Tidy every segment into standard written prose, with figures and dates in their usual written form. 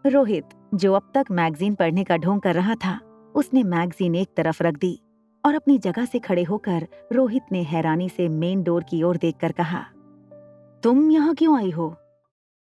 रोहित, जो अब तक मैगजीन पढ़ने का ढोंग कर रहा था, उसने मैगजीन एक तरफ रख दी और अपनी जगह से खड़े होकर रोहित ने हैरानी से मेन डोर की ओर देखकर कहा, तुम यहाँ क्यों आई हो?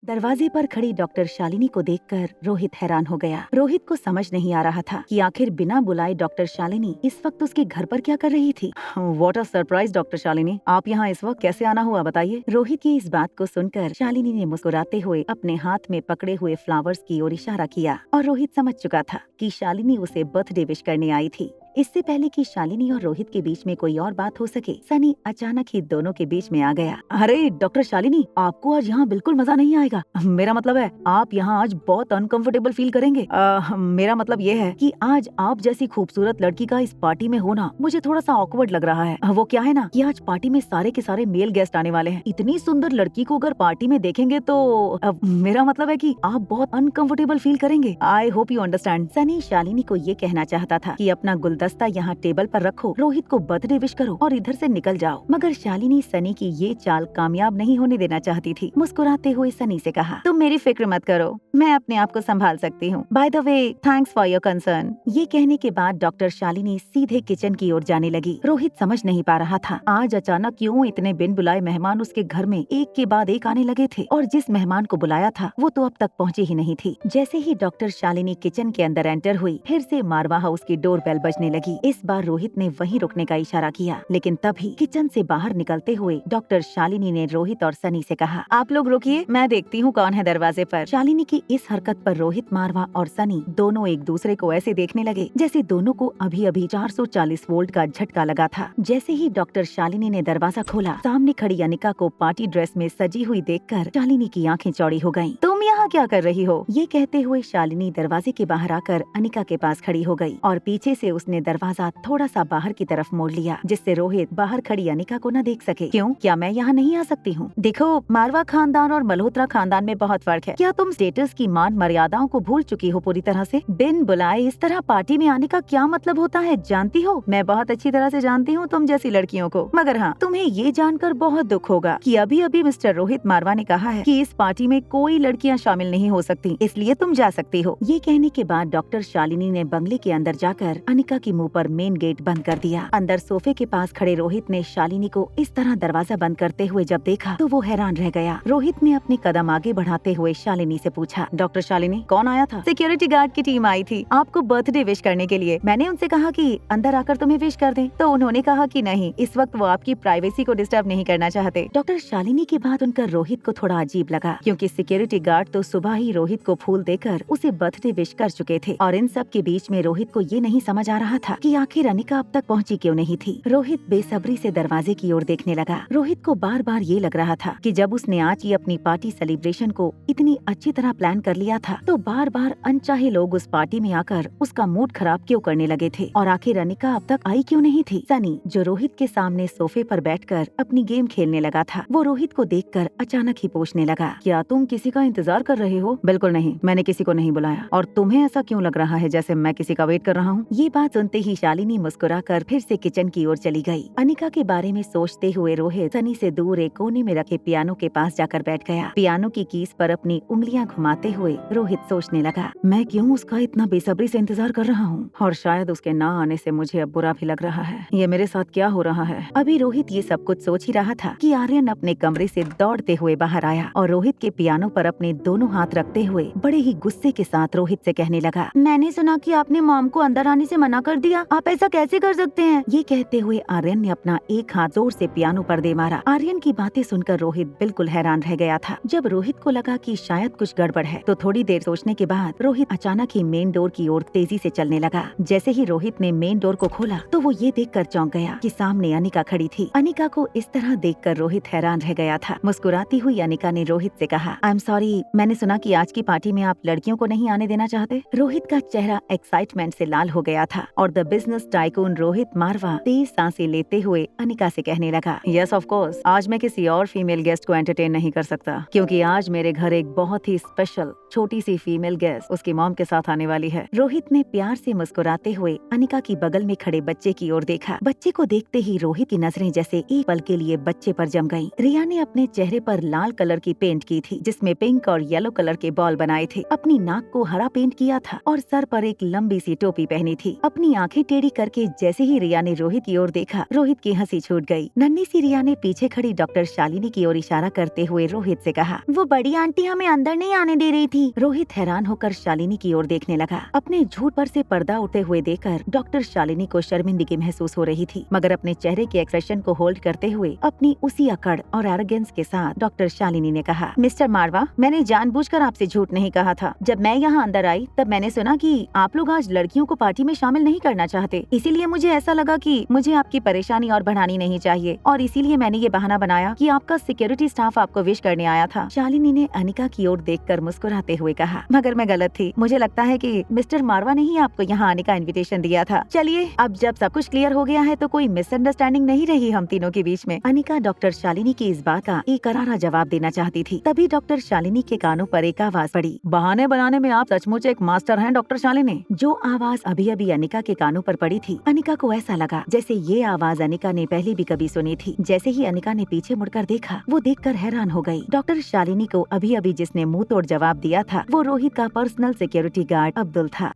दरवाजे पर खड़ी डॉक्टर शालिनी को देखकर रोहित हैरान हो गया। रोहित को समझ नहीं आ रहा था कि आखिर बिना बुलाए डॉक्टर शालिनी इस वक्त उसके घर पर क्या कर रही थी। What a surprise doctor Shalini, आप यहाँ इस वक्त कैसे आना हुआ, बताइए। रोहित की इस बात को सुनकर शालिनी ने मुस्कुराते हुए अपने हाथ में पकड़े हुए फ्लावर्स की ओर इशारा किया और रोहित समझ चुका था कि शालिनी उसे बर्थडे विश करने आई थी। इससे पहले कि शालिनी और रोहित के बीच में कोई और बात हो सके, सनी अचानक ही दोनों के बीच में आ गया। अरे डॉक्टर शालिनी, आपको आज यहाँ बिल्कुल मजा नहीं आएगा। मेरा मतलब है आप यहाँ आज बहुत अनकंफर्टेबल फील करेंगे। मेरा मतलब ये है कि आज आप जैसी खूबसूरत लड़की का इस पार्टी में होना मुझे थोड़ा सा ऑकवर्ड लग रहा है। वो क्या है ना कि आज पार्टी में सारे के सारे मेल गेस्ट आने वाले हैं। इतनी सुंदर लड़की को अगर पार्टी में देखेंगे तो मेरा मतलब है कि आप बहुत अनकंफर्टेबल फील करेंगे। I hope you understand. Sunny Shalini को ये कहना चाहता था कि अपना गुलदस्ता यहाँ टेबल पर रखो, रोहित को बर्थडे विश करो और इधर से निकल जाओ, मगर शालिनी सनी की ये चाल कामयाब नहीं होने देना चाहती थी। मुस्कुराते हुए सनी से कहा, तुम मेरी फिक्र मत करो, मैं अपने आप को संभाल सकती हूँ। By the way, thanks for your concern. ये कहने के बाद डॉक्टर शालिनी सीधे किचन की ओर जाने लगी। रोहित समझ नहीं पा रहा था आज अचानक क्यों इतने बिन बुलाए मेहमान उसके घर में एक के बाद एक आने लगे थे, और जिस मेहमान को बुलाया था वो तो अब तक पहुँची ही नहीं थी। जैसे ही डॉक्टर शालिनी किचन के अंदर एंटर हुई, फिर से मारवा हाउस की डोर बेल बजने लगी। इस बार रोहित ने वहीं रुकने का इशारा किया, लेकिन तभी किचन से बाहर निकलते हुए डॉक्टर शालिनी ने रोहित और सनी से कहा, आप लोग रुकिए, मैं देखती हूँ कौन है दरवाजे पर। शालिनी की इस हरकत पर रोहित, मारवा और सनी दोनों एक दूसरे को ऐसे देखने लगे जैसे दोनों को अभी अभी 440 वोल्ट का झटका लगा था। जैसे ही डॉक्टर शालिनी ने दरवाजा खोला, सामने खड़ी अनिका को पार्टी ड्रेस में सजी हुई देखकर शालिनी की आंखें चौड़ी हो गयीं। तुम यहाँ क्या कर रही हो? ये कहते हुए शालिनी दरवाजे के बाहर आकर अनिका के पास खड़ी हो गई और पीछे से उसने दरवाजा थोड़ा सा बाहर की तरफ मोड़ लिया, जिससे रोहित बाहर खड़ी अनिका को न देख सके। क्यों, क्या मैं यहाँ नहीं आ सकती हूँ? देखो, मारवा खानदान और मल्होत्रा खानदान में बहुत फर्क है। क्या तुम स्टेटस की मान मर्यादाओं को भूल चुकी हो पूरी तरह से? बिन बुलाए इस तरह पार्टी में आने का क्या मतलब होता है, जानती हो? मैं बहुत अच्छी तरह से जानती हूँ तुम जैसी लड़कियों को, मगर हाँ, तुम्हें ये जानकर बहुत दुख होगा कि अभी अभी मिस्टर रोहित मारवा ने कहा है कि इस पार्टी में कोई लड़कियाँ शामिल नहीं हो सकती, इसलिए तुम जा सकती हो। ये कहने के बाद डॉक्टर शालिनी ने बंगले के अंदर जाकर अनिका के मुँह पर मेन गेट बंद कर दिया। अंदर सोफे के पास खड़े रोहित ने शालिनी को इस तरह दरवाजा बंद करते हुए जब देखा तो वो हैरान रह गया। रोहित ने अपने कदम आगे बढ़ाते हुए शालिनी से पूछा, डॉक्टर शालिनी, कौन आया था? सिक्योरिटी गार्ड की टीम आई थी आपको बर्थडे विश करने के लिए। मैंने उनसे कहा कि अंदर आकर तुम्हें विश कर दें, तो उन्होंने कहा कि नहीं, इस वक्त वो आपकी प्राइवेसी को डिस्टर्ब नहीं करना चाहते। डॉक्टर शालिनी की बात सुनकर रोहित को थोड़ा अजीब लगा, क्योंकि सिक्योरिटी गार्ड तो सुबह ही रोहित को फूल देकर उसे बर्थडे विश कर चुके थे, और इन सब के बीच में रोहित को ये नहीं समझ आ रहा था कि आखिर अनिका अब तक पहुंची क्यों नहीं थी। रोहित बेसब्री से दरवाजे की ओर देखने लगा। रोहित को बार बार ये लग रहा था कि जब उसने आज की अपनी पार्टी सेलिब्रेशन को इतनी अच्छी तरह प्लान कर लिया था, तो बार बार अनचाहे लोग उस पार्टी में आकर उसका मूड खराब क्यों करने लगे थे, और आखिर अनिका अब तक आई क्यों नहीं थी। सनी, जो रोहित के सामने सोफे पर बैठकर अपनी गेम खेलने लगा था, वो रोहित को देखकर अचानक ही पूछने लगा, क्या तुम किसी का इंतजार कर रहे हो? बिल्कुल नहीं, मैंने किसी को नहीं बुलाया। और तुम्हें ऐसा क्यों लग रहा है जैसे मैं किसी का वेट कर रहा हूँ? ये बात सुनते ही शालिनी मुस्कुराकर फिर से किचन की ओर चली गई। अनिका के बारे में सोचते हुए रोहित सनी से दूर एक कोने में रखे पियानो के पास जाकर बैठ गया। पियानो की कीज पर अपनी उंगलियां घुमाते हुए रोहित सोचने लगा, मैं क्यों उसका इतना बेसब्री से इंतजार कर रहा हूँ, और शायद उसके ना आने से मुझे अब बुरा भी लग रहा है। ये मेरे साथ क्या हो रहा है? अभी रोहित ये सब कुछ सोच ही रहा था कि आर्यन अपने कमरे से दौड़ते हुए बाहर आया और रोहित के पियानो पर अपने दोनों हाथ रखते हुए बड़े ही गुस्से के साथ रोहित से कहने लगा, मैंने सुना कि आपने मॉम को अंदर आने से मना कर दिया, आप ऐसा कैसे कर सकते हैं? ये कहते हुए आर्यन ने अपना एक हाथ जोर से पियानो पर दे मारा। आर्यन की बातें सुनकर रोहित बिल्कुल हैरान रह गया था। जब रोहित को लगा कि शायद कुछ गड़बड़ है, तो थोड़ी देर सोचने के बाद रोहित अचानक ही मेन डोर की ओर तेजी से चलने लगा। जैसे ही रोहित ने मेन डोर को खोला तो वो ये देखकर चौंक गया कि सामने अनिका खड़ी थी। अनिका को इस तरह देखकर रोहित हैरान रह गया था। मुस्कुराती हुई अनिका ने रोहित से कहा, आई एम सॉरी, मैंने सुना कि आज की पार्टी में आप लड़कियों को नहीं आने देना चाहते। रोहित का चेहरा एक्साइटमेंट से लाल हो गया था और द बिजनेस टाइकून रोहित मारवा तेज सांसें लेते हुए अनिका से कहने लगा, यस ऑफ कोर्स, आज मैं किसी और फीमेल गेस्ट को एंटरटेन नहीं कर सकता, क्योंकि आज मेरे घर एक बहुत ही स्पेशल छोटी सी फीमेल गेस्ट उसकी मॉम के साथ आने वाली है। रोहित ने प्यार से मुस्कुराते हुए अनिका की बगल में खड़े बच्चे की ओर देखा। बच्चे को देखते ही रोहित की नजरें जैसे एक पल के लिए बच्चे पर जम गईं। रिया ने अपने चेहरे पर लाल कलर की पेंट की थी, जिसमें पिंक और येलो कलर के बॉल बनाए थे। अपनी नाक को हरा पेंट किया था और सर पर एक लंबी सी टोपी पहनी थी। अपनी आंखें टेढ़ी करके जैसे ही रिया ने रोहित की ओर देखा, रोहित की हंसी छूट गई। नन्ही सी रिया ने पीछे खड़ी डॉक्टर शालिनी की ओर इशारा करते हुए रोहित से कहा, वो बड़ी आंटी हमें अंदर नहीं आने दे रही थी। रोहित हैरान होकर शालिनी की ओर देखने लगा। अपने झूठ पर से पर्दा उठे हुए देखकर डॉक्टर शालिनी को शर्मिंदगी महसूस हो रही थी, मगर अपने चेहरे के एक्सप्रेशन को होल्ड करते हुए अपनी उसी अकड़ और एरोगेंस के साथ डॉक्टर शालिनी ने कहा, मिस्टर मारवा, मैंने जानबूझकर आपसे झूठ नहीं कहा था। जब मैं यहाँ अंदर आई तब मैंने सुना कि आप लोग आज लड़कियों को पार्टी में शामिल नहीं करना चाहते, इसीलिए मुझे ऐसा लगा कि मुझे आपकी परेशानी और बढ़ानी नहीं चाहिए, और इसीलिए मैंने ये बहाना बनाया कि आपका सिक्योरिटी स्टाफ आपको विश करने आया था। शालिनी ने अनिका की ओर देखकर मुस्कुराते हुए कहा, मगर मैं गलत थी। मुझे लगता है कि मिस्टर मारवा ने ही आपको यहाँ आने का इन्विटेशन दिया था। चलिए, अब जब सब कुछ क्लियर हो गया है तो कोई मिसअंडरस्टैंडिंग नहीं रही हम तीनों के बीच में। अनिका डॉक्टर शालिनी की इस बात का एक करारा जवाब देना चाहती थी, तभी डॉक्टर शालिनी के कानों पर एक आवाज पड़ी, बहाने बनाने में आप सचमुच एक मास्टर हैं डॉक्टर शालिनी। जो आवाज अभी अभी अनिका के कानों पर पड़ी थी, अनिका को ऐसा लगा जैसे ये आवाज अनिका ने पहले भी कभी सुनी थी। जैसे ही अनिका ने पीछे मुड़कर देखा, वो देखकर हैरान हो गई। डॉक्टर शालिनी को अभी अभी जिसने मुंह तोड़ जवाब दिया था, वो रोहित का पर्सनल सिक्योरिटी गार्ड अब्दुल था।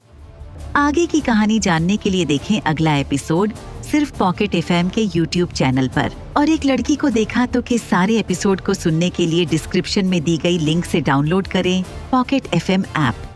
आगे की कहानी जानने के लिए देखें अगला एपिसोड सिर्फ पॉकेट एफएम के यूट्यूब चैनल पर। और एक लड़की को देखा तो के सारे एपिसोड को सुनने के लिए डिस्क्रिप्शन में दी गई लिंक से डाउनलोड करें पॉकेट एफएम ऐप।